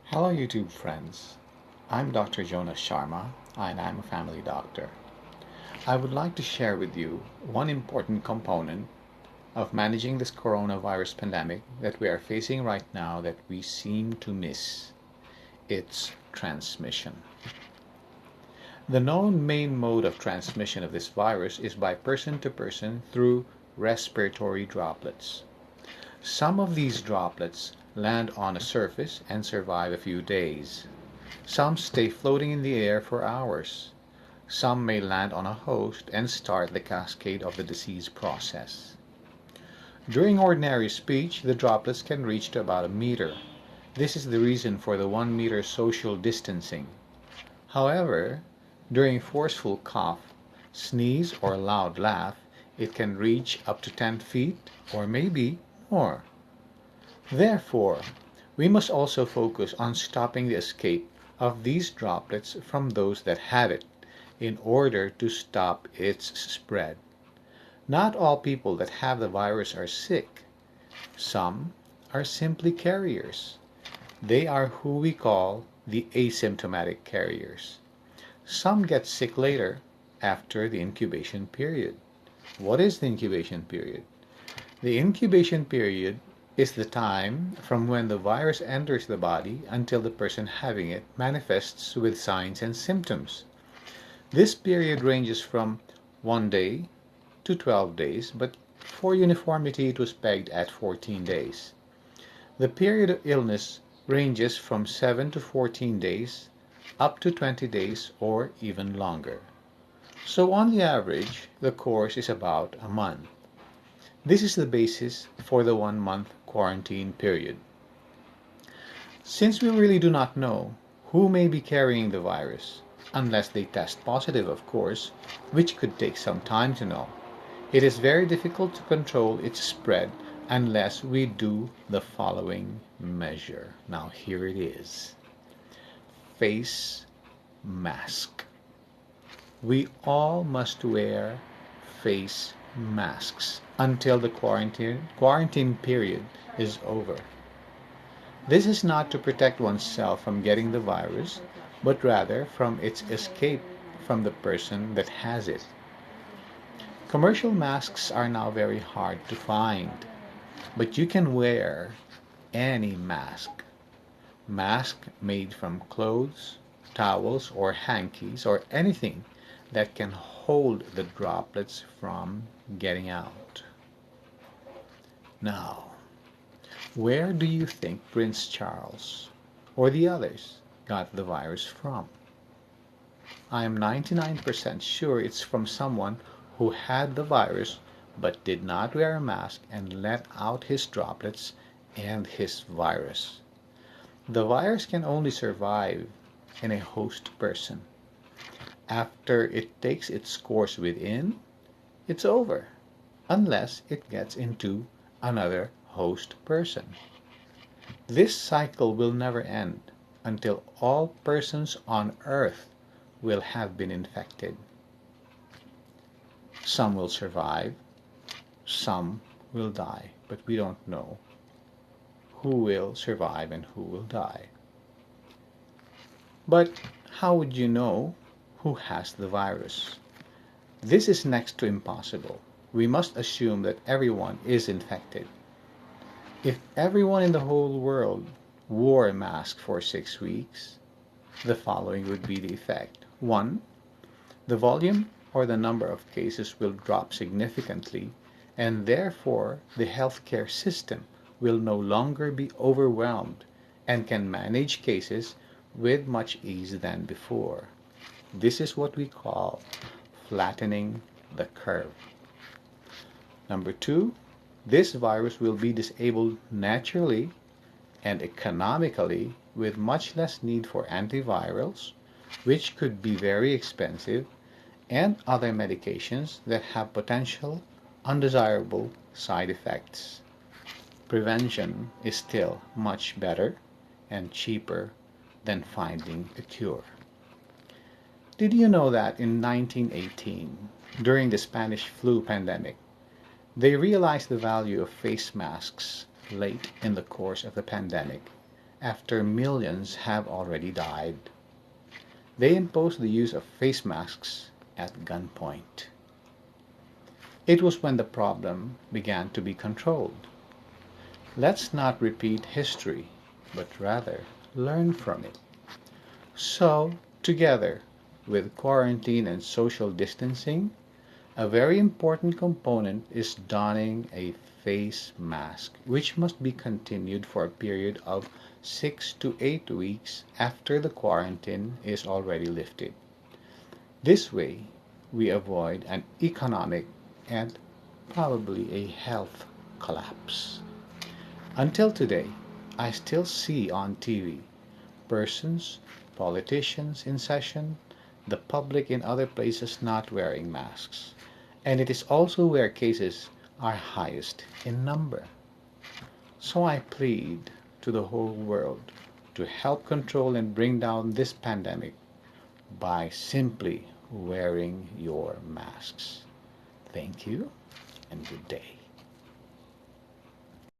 Hello YouTube friends, I'm Dr. Jonas Sharma and I'm a family doctor. I would like to share with you one important component of managing this coronavirus pandemic that we are facing right now that we seem to miss. It's transmission. The known main mode of transmission of this virus is by person to person through respiratory droplets. Some of these droplets land on a surface and survive a few days. Some stay floating in the air for hours. Some may land on a host and start the cascade of the disease process. During ordinary speech, the droplets can reach to about a meter. This is the reason for the 1 meter social distancing. However, during forceful cough, sneeze, or loud laugh, it can reach up to 10 feet or maybe more. Therefore, we must also focus on stopping the escape of these droplets from those that have it in order to stop its spread. Not all people that have the virus are sick. Some are simply carriers. They are who we call the asymptomatic carriers. Some get sick later after the incubation period. What is the incubation period? The incubation period is the time from when the virus enters the body until the person having it manifests with signs and symptoms. This period ranges from 1 day to 12 days, but for uniformity it was pegged at 14 days. The period of illness ranges from 7 to 14 days, up to 20 days, or even longer. So on the average, the course is about a month. This is the basis for the 1 month quarantine period. Since we really do not know who may be carrying the virus, unless they test positive, of course, which could take some time to know, it is very difficult to control its spread unless we do the following measure. Now here it is. Face mask. We all must wear face masks until the quarantine period is over. This is not to protect oneself from getting the virus, but rather from its escape from the person that has it. Commercial masks are now very hard to find, but you can wear any mask. Mask made from clothes, towels, or hankies, or anything that can hold the droplets from getting out. Now, where do you think Prince Charles or the others got the virus from? I am 99% sure it's from someone who had the virus but did not wear a mask and let out his droplets and his virus. The virus can only survive in a host person. After it takes its course within, it's over, unless it gets into another host person. This cycle will never end until all persons on earth will have been infected. Some will survive, some will die, but we don't know who will survive and who will die. But how would you know who has the virus? This is next to impossible. We must assume that everyone is infected. If everyone in the whole world wore a mask for 6 weeks, the following would be the effect. 1. The volume or the number of cases will drop significantly, and therefore the healthcare system will no longer be overwhelmed and can manage cases with much ease than before. This is what we call flattening the curve. Number 2, this virus will be disabled naturally and economically with much less need for antivirals, which could be very expensive, and other medications that have potential undesirable side effects. Prevention is still much better and cheaper than finding a cure. Did you know that in 1918, during the Spanish flu pandemic, they realized the value of face masks late in the course of the pandemic, after millions have already died. They imposed the use of face masks at gunpoint. It was when the problem began to be controlled. Let's not repeat history, but rather learn from it. So, together with quarantine and social distancing, a very important component is donning a face mask, which must be continued for a period of 6 to 8 weeks after the quarantine is already lifted. This way, we avoid an economic and probably a health collapse. Until today, I still see on TV persons, politicians in session, the public in other places not wearing masks. And it is also where cases are highest in number. So I plead to the whole world to help control and bring down this pandemic by simply wearing your masks. Thank you and good day.